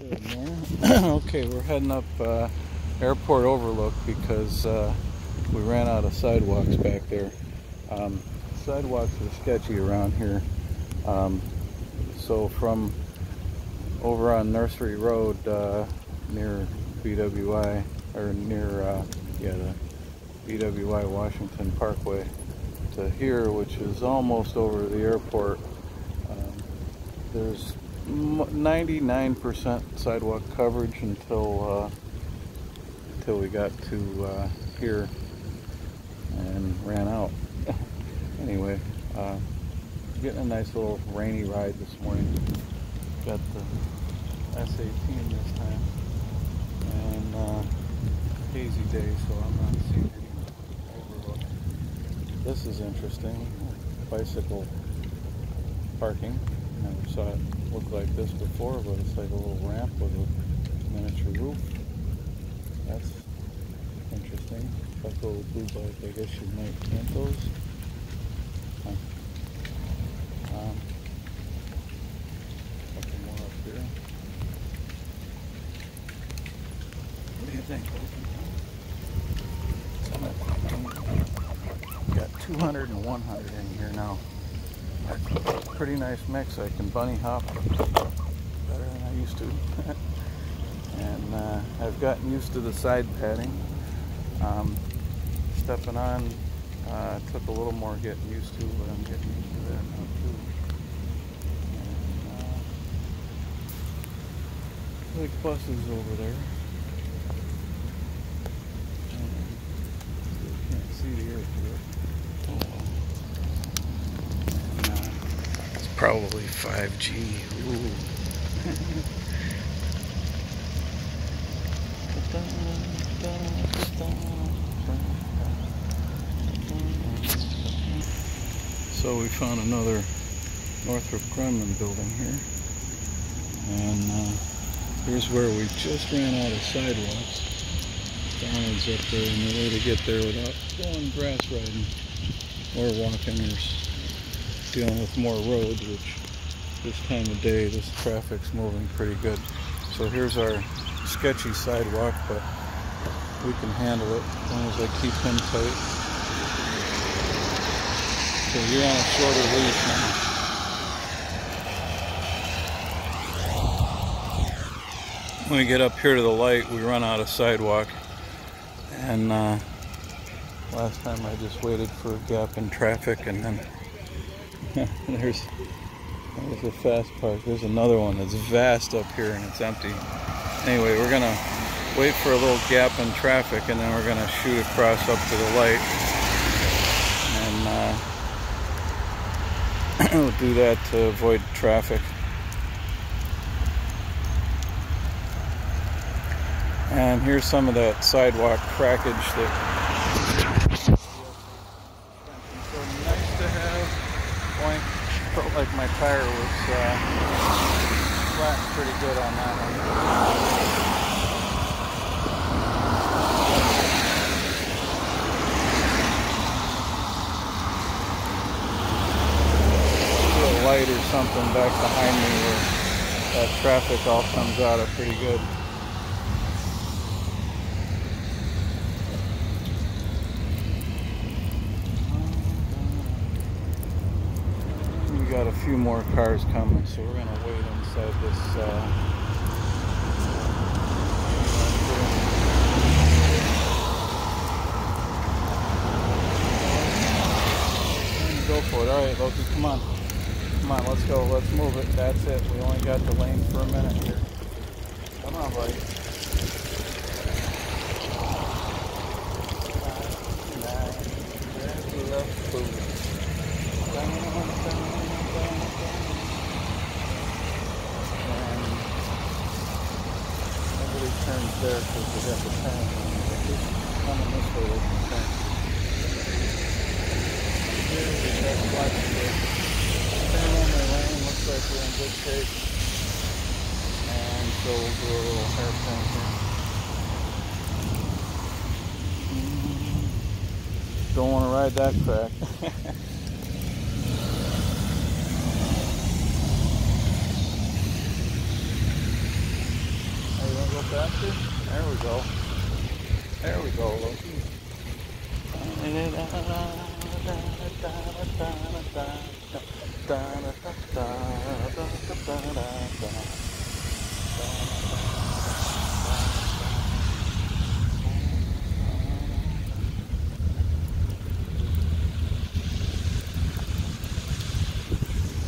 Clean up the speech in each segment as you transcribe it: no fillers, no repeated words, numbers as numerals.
Okay, we're heading up Airport Overlook because we ran out of sidewalks back there. Sidewalks are sketchy around here. So from over on Nursery Road near BWI, or near the BWI Washington Parkway, to here, which is almost over the airport, there's 99% sidewalk coverage until we got to here and ran out. Anyway, getting a nice little rainy ride this morning. Got the S18 this time, and hazy day, so I'm not seeing any overlook. This is interesting. Bicycle parking. Never saw it look like this before, but it's like a little ramp with a miniature roof. That's interesting. Buffalo blue bike, I guess you might plant those. Couple more up here. What do you think? Got 200 and 100 in here now. Pretty nice mix. I can bunny hop better than I used to. And I've gotten used to the side padding. Stepping on took a little more getting used to, but I'm getting used to that now too. And, like buses over there. Can't see the airport. It's probably 5G. Ooh. So we found another Northrop Grumman building here, and here's where we just ran out of sidewalks. Donald's up there, and the way to get there without going grass riding or walking or dealing with more roads, which this time of day, this traffic's moving pretty good. So here's our sketchy sidewalk, but we can handle it as long as I keep him tight. So you're on a shorter leash now. When we get up here to the light, we run out of sidewalk. And last time I just waited for a gap in traffic, and then there's a fast park. There's another one that's vast up here and it's empty. Anyway, we're gonna wait for a little gap in traffic, and then we're gonna shoot across up to the light. And we'll do that to avoid traffic. And here's some of that sidewalk crackage that so nice to have. Boink. Felt like my tire was flattened pretty good on that one. Light or something back behind me where that traffic all comes out of pretty good. We got a few more cars coming, so we're gonna wait inside this go for it. Alright, Loki, come on. Come on, let's go. Let's move it. That's it. We only got the lane for a minute here. Come on, buddy. 5, 9, there's left food. And nobody turns there because we got the turn. Coming this way, they can turn. Here we got lots of turn on their lane, looks like we're in good shape. And so we'll do a little hairpin here. Don't want to ride that crack. faster. There we go. There we go, Loki.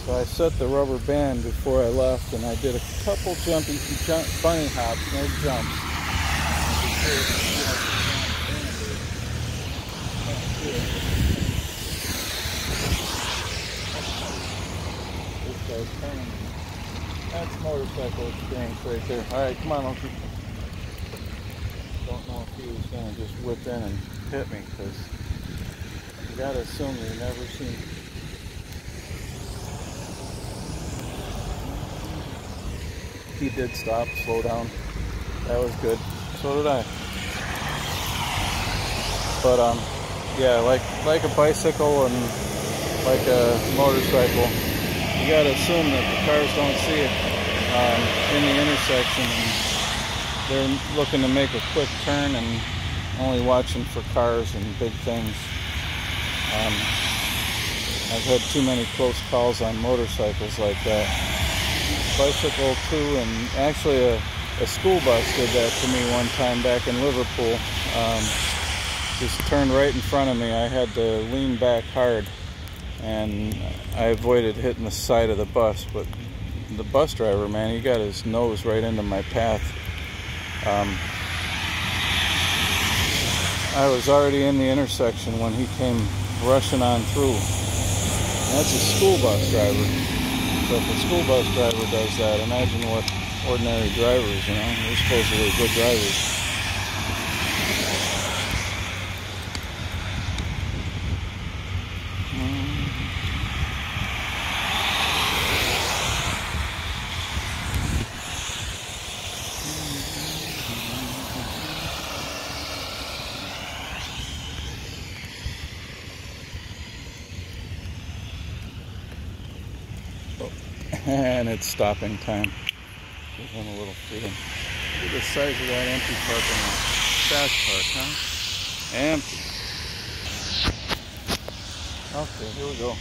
So I set the rubber band before I left, and I did a couple bunny hops, no jumps. This guy's turning. That's motorcycle experience right there. Alright, come on, Loki. Don't know if he was going to just whip in and hit me, because you got to assume you've never seen. He did stop, slow down. That was good. So did I. But yeah, like a bicycle and like a motorcycle, you gotta assume that the cars don't see it in the intersection, and they're looking to make a quick turn and only watching for cars and big things. I've had too many close calls on motorcycles like that. Bicycle too, and actually a school bus did that to me one time back in Liverpool. Just turned right in front of me. I had to lean back hard, and I avoided hitting the side of the bus, but the bus driver, man, he got his nose right into my path. I was already in the intersection when he came rushing on through. And that's a school bus driver. So if a school bus driver does that, imagine what ordinary drivers, you know, they're supposedly good drivers. And it's stopping time. Give him a little freedom. Look at the size of that empty parking lot. Fast park, huh? Empty. Okay, here we go.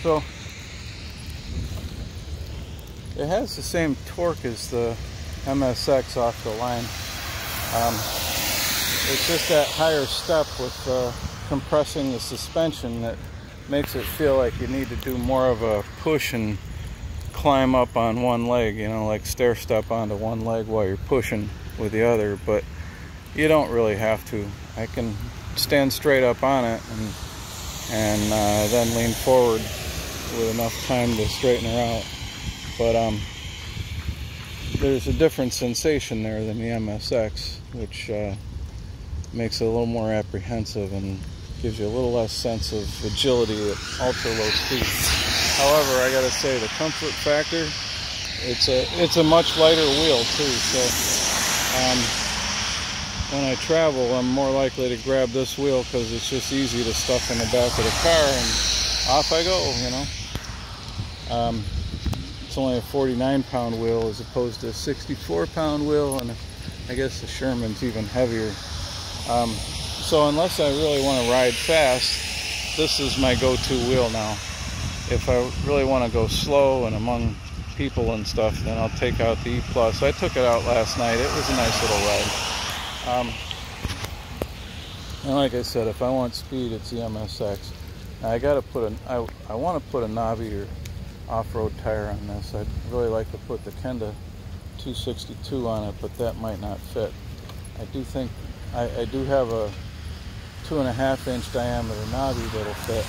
So it has the same torque as the MSX off the line. It's just that higher step with compressing the suspension that makes it feel like you need to do more of a push and climb up on one leg, you know, like stair step onto one leg while you're pushing with the other, but you don't really have to. I can stand straight up on it and then lean forward with enough time to straighten her out. But there's a different sensation there than the MSX, which makes it a little more apprehensive and gives you a little less sense of agility at ultra low speed. However, I gotta say, the comfort factor, it's a much lighter wheel too, so when I travel, I'm more likely to grab this wheel because it's just easy to stuff in the back of the car and off I go, you know. It's only a 49-pound wheel as opposed to a 64-pound wheel, and I guess the Sherman's even heavier. So unless I really want to ride fast, this is my go-to wheel now. If I really want to go slow and among people and stuff, then I'll take out the E+. I took it out last night. It was a nice little ride. And like I said, if I want speed, it's the MSX. Now I gotta put I want to put a knobby or off-road tire on this. I'd really like to put the Kenda 262 on it, but that might not fit. I do think I do have a 2.5-inch diameter knobby that'll fit.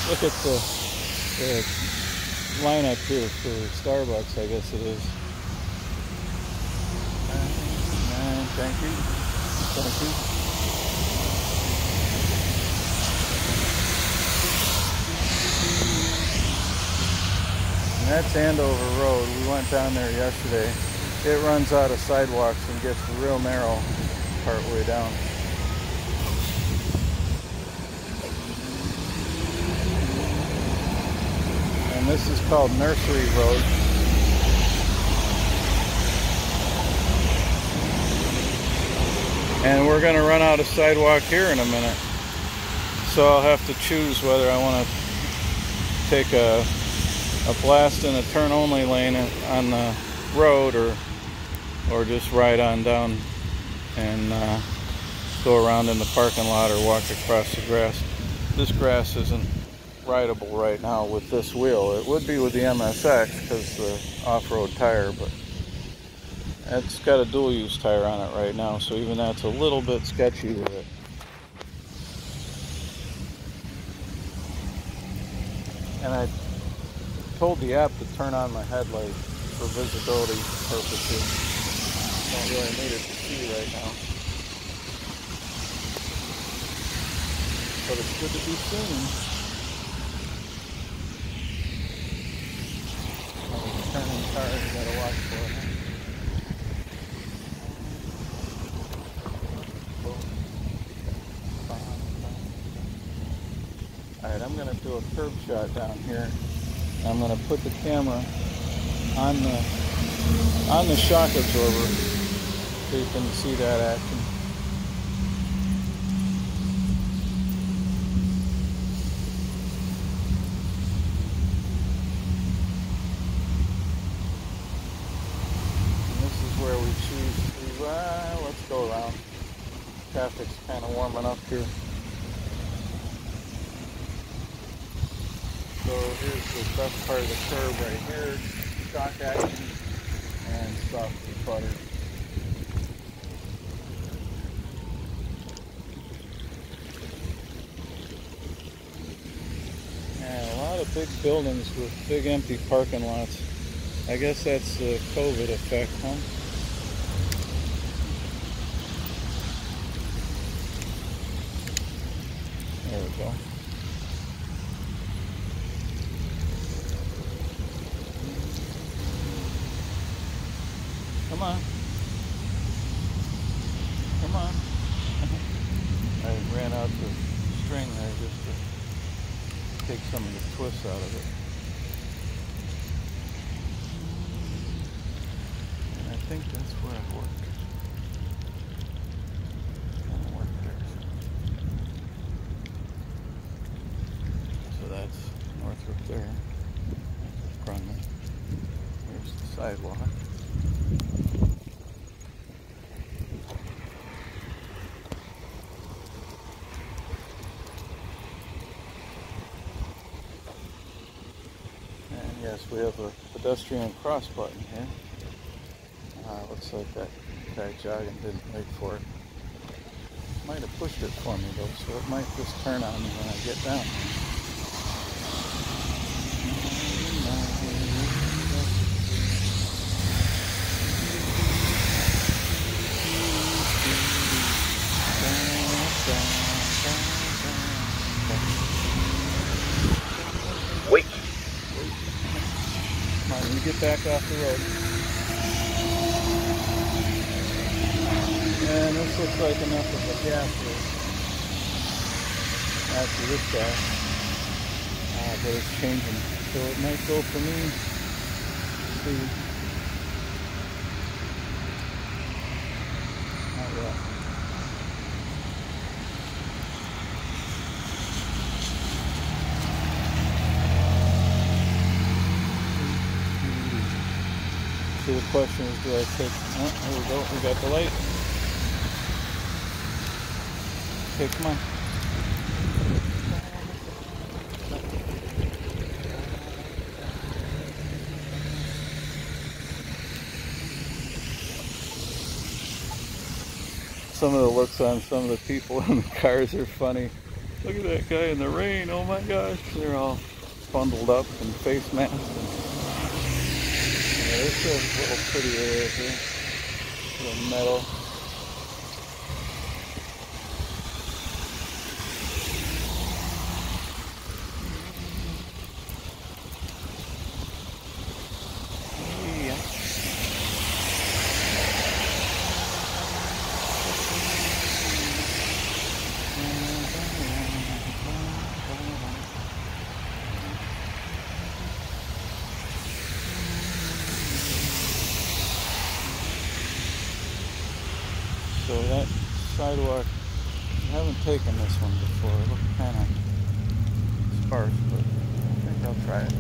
Look at the lineup here for Starbucks, I guess it is. Thank you. Thank you. And that's Andover Road. We went down there yesterday. It runs out of sidewalks and gets real narrow part way down. And this is called Nursery Road. And we're going to run out of sidewalk here in a minute. So I'll have to choose whether I want to take a blast in a turn-only lane on the road, or just ride on down and go around in the parking lot or walk across the grass. This grass isn't rideable right now with this wheel. It would be with the MSX because the off-road tire, but it's got a dual-use tire on it right now, so even that's a little bit sketchy with it. And I told the app to turn on my headlight for visibility purposes. Don't really need it to see right now, but it's good to be seen. Turning cars, you gotta watch for it. Alright, I'm gonna do a curb shot down here. I'm gonna put the camera on the shock absorber so you can see that action. Where we choose to, let's go around. Traffic's kind of warming up here. So here's the best part of the curb right here. Shock action and softly putter. And a lot of big buildings with big empty parking lots. I guess that's the COVID effect, huh? There we go. Come on. Come on. I ran out the string there just to take some of the twist out of it. And I think that's where it worked. That's Northrop there. That's Grumman. Here's the sidewalk. And yes, we have a pedestrian cross button here. Looks like that guy jogging didn't wait for it. Might have pushed it for me though, so it might just turn on me when I get down there. Wait. Come on, you get back off the road. And this looks like enough of a gap here after this guy. But it's changing. So it might go for me to not yet. So the question is, do I take, oh, here we go, we got the light. Okay, come on. Some of the looks on some of the people in the cars are funny. Look at that guy in the rain, oh my gosh. They're all bundled up and face masks. Yeah, there's a little pretty area here. Little metal. So that sidewalk. I haven't taken this one before. It looked kind of sparse, but I think I'll try it.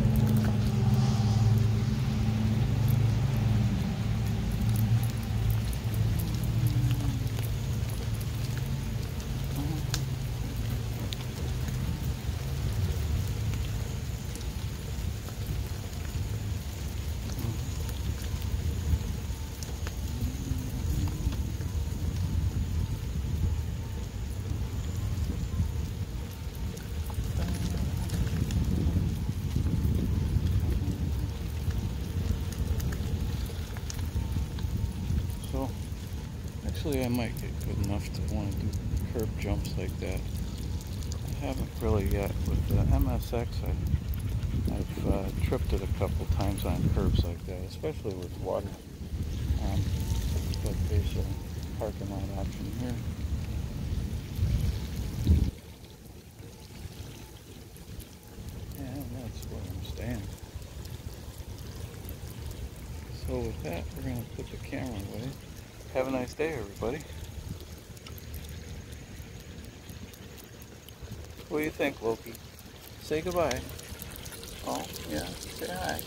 So, actually I might get good enough to want to do curb jumps like that. I haven't really yet. With the MSX, I've tripped it a couple times on curbs like that, especially with water. But there's a parking lot option here. And that's where I'm staying. So with that, we're going to put the camera away. Have a nice day, everybody. What do you think, Loki? Say goodbye. Oh, yeah, say hi.